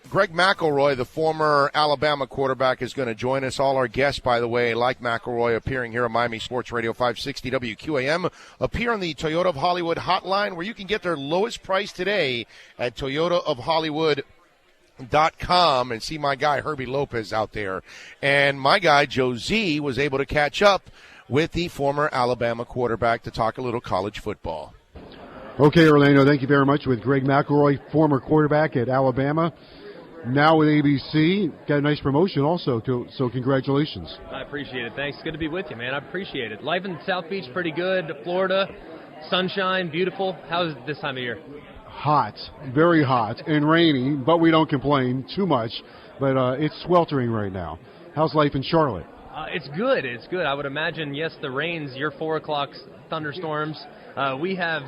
Greg McElroy, the former Alabama quarterback, is going to join us. All our guests, by the way, like McElroy, appearing here on Miami Sports Radio 560 WQAM, appear on the Toyota of Hollywood hotline, where you can get their lowest price today at toyotaofhollywood.com and see my guy Herbie Lopez out there. And my guy Joe Z was able to catch up with the former Alabama quarterback to talk a little college football. Okay, Orlando, thank you very much. With Greg McElroy, former quarterback at Alabama, now with ABC. Got a nice promotion also, so congratulations. I appreciate it. Thanks. Good to be with you, man. I appreciate it. Life in South Beach pretty good. Florida, sunshine, beautiful. How's it this time of year? Hot, very hot, and rainy, but we don't complain too much. But it's sweltering right now. How's life in Charlotte? It's good. It's good. I would imagine, yes, the rains, your 4 o'clock thunderstorms. We have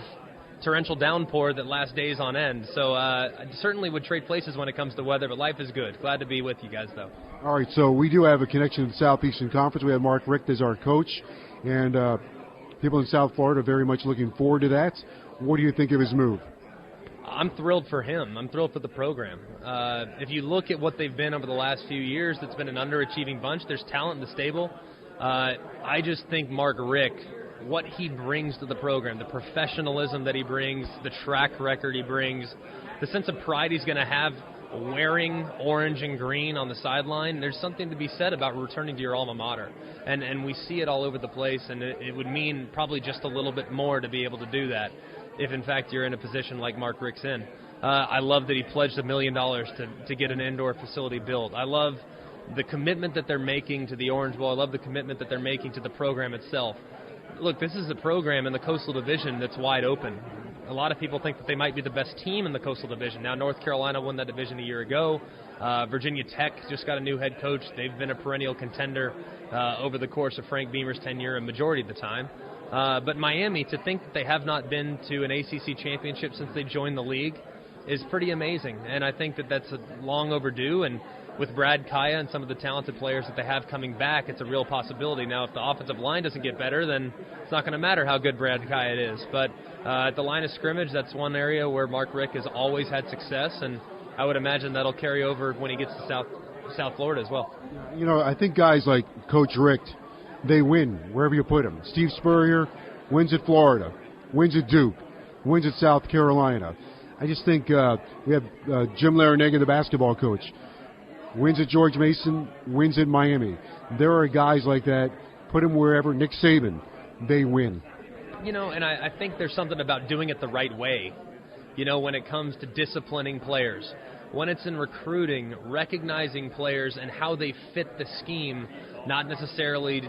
torrential downpour that lasts days on end. So I certainly would trade places when it comes to weather, but life is good. Glad to be with you guys, though. All right, so we do have a connection to the Southeastern Conference. We have Mark Richt as our coach, and people in South Florida are very much looking forward to that. What do you think of his move? I'm thrilled for him. I'm thrilled for the program. If you look at what they've been over the last few years, it's been an underachieving bunch. There's talent in the stable. I just think Mark Richt, what he brings to the program, the professionalism that he brings, the track record he brings, the sense of pride he's going to have wearing orange and green on the sideline, there's something to be said about returning to your alma mater. And we see it all over the place, and it would mean probably just a little bit more to be able to do that if, in fact, you're in a position like Mark Richt's in. I love that he pledged $1 million to get an indoor facility built. I love the commitment that they're making to the Orange Bowl. I love the commitment that they're making to the program itself. Look, this is a program in the Coastal Division that's wide open. A lot of people think that they might be the best team in the Coastal Division. Now, North Carolina won that division a year ago. Virginia Tech just got a new head coach. They've been a perennial contender over the course of Frank Beamer's tenure a majority of the time. But Miami, to think that they have not been to an ACC championship since they joined the league is pretty amazing. And I think that that's long overdue. And with Brad Kaya and some of the talented players that they have coming back, it's a real possibility. Now, if the offensive line doesn't get better, then it's not going to matter how good Brad Kaya is. But at the line of scrimmage, that's one area where Mark Richt has always had success, and I would imagine that'll carry over when he gets to South Florida as well. You know, I think guys like Coach Richt, they win wherever you put them. Steve Spurrier wins at Florida, wins at Duke, wins at South Carolina. I just think we have Jim Larinaga, the basketball coach, wins at George Mason, wins at Miami. There are guys like that. Put them wherever. Nick Saban, they win. You know, and I think there's something about doing it the right way, you know, when it comes to disciplining players. When it's in recruiting, recognizing players and how they fit the scheme, not necessarily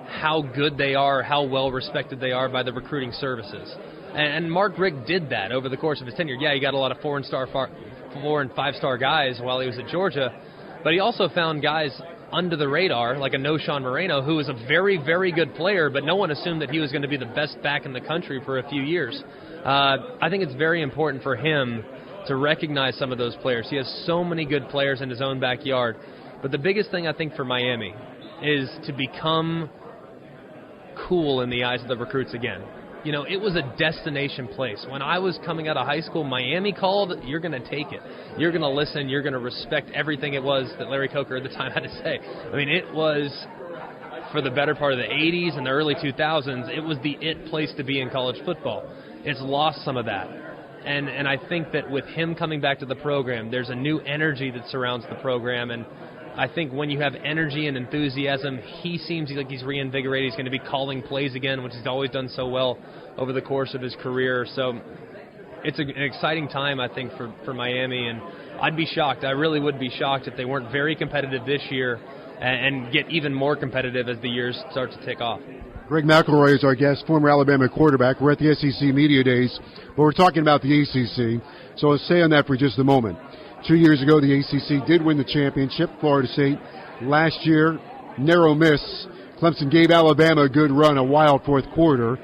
how good they are, how well respected they are by the recruiting services. And Mark Richt did that over the course of his tenure. Yeah, he got a lot of 4 and 5-star guys while he was at Georgia, but he also found guys under the radar, like a Noshawn Moreno, who was a very, very good player, but no one assumed that he was going to be the best back in the country for a few years. I think it's very important for him to recognize some of those players. He has so many good players in his own backyard. But the biggest thing I think for Miami is to become cool in the eyes of the recruits again. You know, it was a destination place. When I was coming out of high school, Miami called, you're going to take it. You're going to listen. You're going to respect everything it was that Larry Coker at the time had to say. I mean, it was, for the better part of the 80s and the early 2000s, it was the it place to be in college football. It's lost some of that. And I think that with him coming back to the program, there's a new energy that surrounds the program. And I think when you have energy and enthusiasm, he seems like he's reinvigorated. He's going to be calling plays again, which he's always done so well over the course of his career. So it's an exciting time, I think, for Miami. And I'd be shocked. I really would be shocked if they weren't very competitive this year and get even more competitive as the years start to tick off. Greg McElroy is our guest, former Alabama quarterback. We're at the SEC Media Days, but we're talking about the ACC. So let's stay on that for just a moment. 2 years ago, the ACC did win the championship, Florida State. Last year, narrow miss. Clemson gave Alabama a good run, a wild fourth quarter.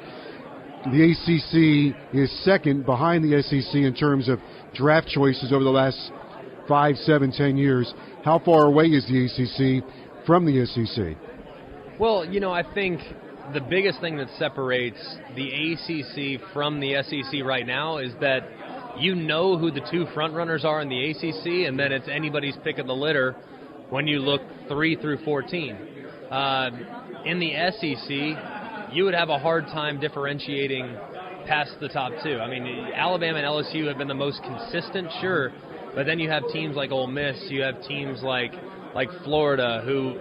The ACC is second behind the SEC in terms of draft choices over the last 5, 7, 10 years. How far away is the ACC from the SEC? Well, you know, I think the biggest thing that separates the ACC from the SEC right now is that you know who the two front runners are in the ACC, and then it's anybody's pick of the litter when you look 3 through 14. In the SEC, you would have a hard time differentiating past the top two. I mean, Alabama and LSU have been the most consistent, sure, but then you have teams like Ole Miss, you have teams like Florida who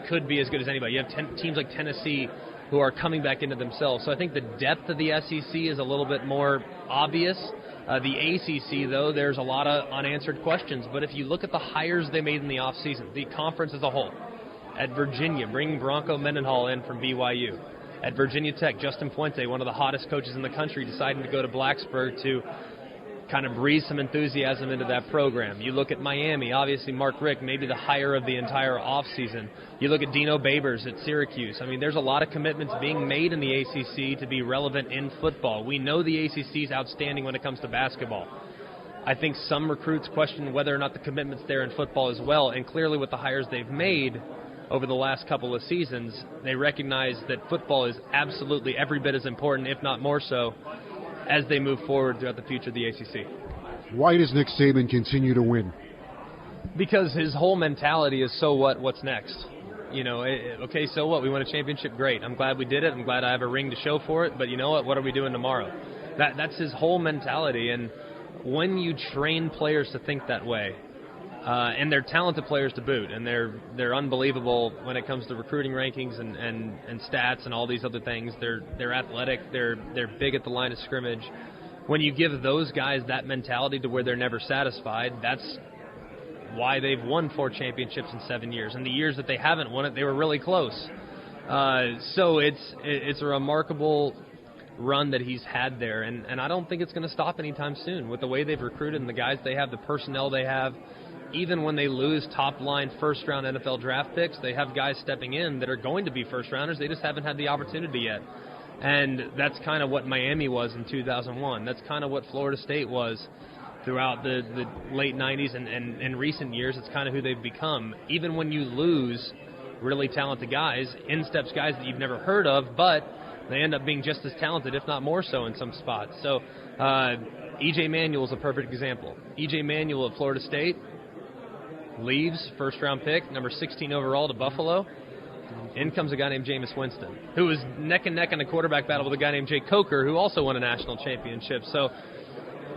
could be as good as anybody. You have teams like Tennessee who are coming back into themselves. So I think the depth of the SEC is a little bit more obvious. The ACC, though, there's a lot of unanswered questions. But if you look at the hires they made in the offseason, the conference as a whole, at Virginia, bringing Bronco Mendenhall in from BYU. At Virginia Tech, Justin Fuente, one of the hottest coaches in the country, deciding to go to Blacksburg to kind of breathe some enthusiasm into that program. You look at Miami, obviously Mark Richt, maybe the hire of the entire offseason. You look at Dino Babers at Syracuse. I mean, there's a lot of commitments being made in the ACC to be relevant in football. We know the ACC is outstanding when it comes to basketball. I think some recruits question whether or not the commitment's there in football as well, and clearly with the hires they've made over the last couple of seasons, they recognize that football is absolutely every bit as important, if not more so, as they move forward throughout the future of the ACC. Why does Nick Saban continue to win? Because his whole mentality is, so what, what's next? You know, okay, so what? We won a championship, great. I'm glad we did it. I'm glad I have a ring to show for it, but you know what are we doing tomorrow? That's his whole mentality, and when you train players to think that way, and they're talented players to boot, and they're unbelievable when it comes to recruiting rankings and stats and all these other things. They're athletic. They're big at the line of scrimmage. When you give those guys that mentality to where they're never satisfied, that's why they've won 4 championships in 7 years. And the years that they haven't won it, they were really close. So it's a remarkable run that he's had there, and I don't think it's going to stop anytime soon with the way they've recruited and the guys they have, the personnel they have. Even when they lose top-line first-round NFL draft picks, they have guys stepping in that are going to be first-rounders. They just haven't had the opportunity yet. And that's kind of what Miami was in 2001. That's kind of what Florida State was throughout the late 90s and in recent years. It's kind of who they've become. Even when you lose really talented guys, in steps guys that you've never heard of, but they end up being just as talented, if not more so in some spots. So E.J. Manuel is a perfect example. E.J. Manuel at Florida State leaves, first-round pick, number 16 overall to Buffalo. In comes a guy named Jameis Winston, who was neck and neck in a quarterback battle with a guy named Jay Coker, who also won a national championship. So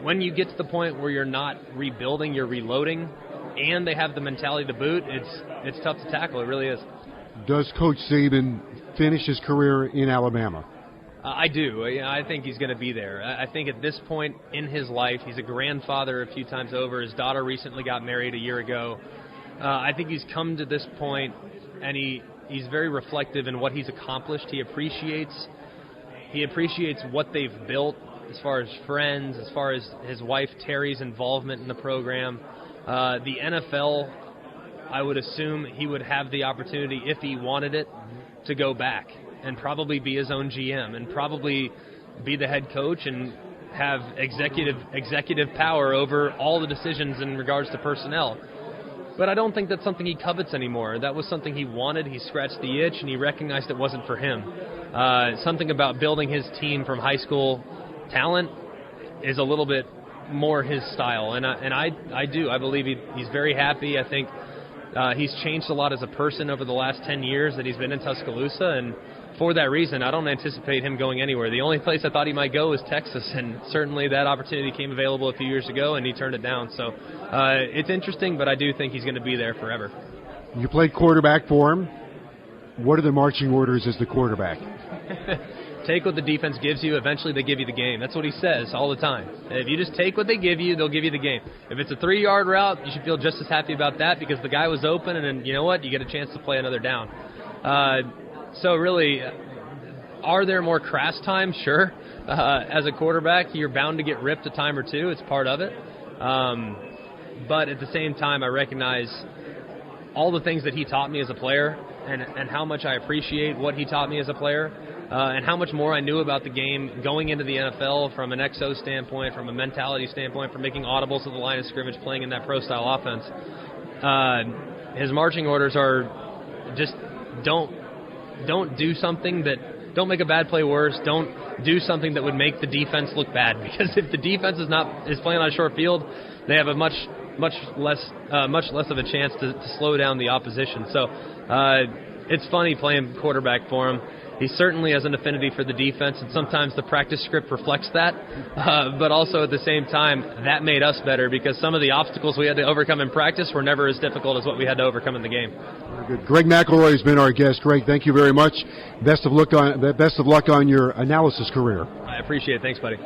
when you get to the point where you're not rebuilding, you're reloading, and they have the mentality to boot, it's tough to tackle. It really is. Does Coach Saban finish his career in Alabama? I do. I think he's going to be there. I think at this point in his life, he's a grandfather a few times over. His daughter recently got married a year ago. I think he's come to this point, and he's very reflective in what he's accomplished. He appreciates what they've built as far as friends, as far as his wife Terry's involvement in the program. The NFL, I would assume he would have the opportunity, if he wanted it, to go back and probably be his own GM and probably be the head coach and have executive power over all the decisions in regards to personnel. But I don't think that's something he covets anymore. That was something he wanted. He scratched the itch, and he recognized it wasn't for him. Something about building his team from high school talent is a little bit more his style, and I do. I believe he's very happy. I think he's changed a lot as a person over the last 10 years that he's been in Tuscaloosa, and for that reason, I don't anticipate him going anywhere. The only place I thought he might go is Texas, and certainly that opportunity came available a few years ago, and he turned it down. So it's interesting, but I do think he's going to be there forever. You played quarterback for him. What are the marching orders as the quarterback? Take what the defense gives you. Eventually they give you the game. That's what he says all the time. If you just take what they give you, they'll give you the game. If it's a 3-yard route, you should feel just as happy about that because the guy was open, and then, you know what? You get a chance to play another down. So really, are there more crash times? Sure. As a quarterback, you're bound to get ripped a time or two. It's part of it. But at the same time, I recognize all the things that he taught me as a player and how much I appreciate what he taught me as a player and how much more I knew about the game going into the NFL from an XO standpoint, from a mentality standpoint, from making audibles at the line of scrimmage, playing in that pro-style offense. His marching orders are just don't do something that don't make a bad play worse. Don't do something that would make the defense look bad, because if the defense is playing on a short field, they have a much less of a chance to slow down the opposition. So it's funny playing quarterback for him. He certainly has an affinity for the defense, and sometimes the practice script reflects that. But also at the same time, that made us better, because some of the obstacles we had to overcome in practice were never as difficult as what we had to overcome in the game. Very good. Greg McElroy has been our guest. Greg, thank you very much. Best of luck on your analysis career. I appreciate it. Thanks, buddy.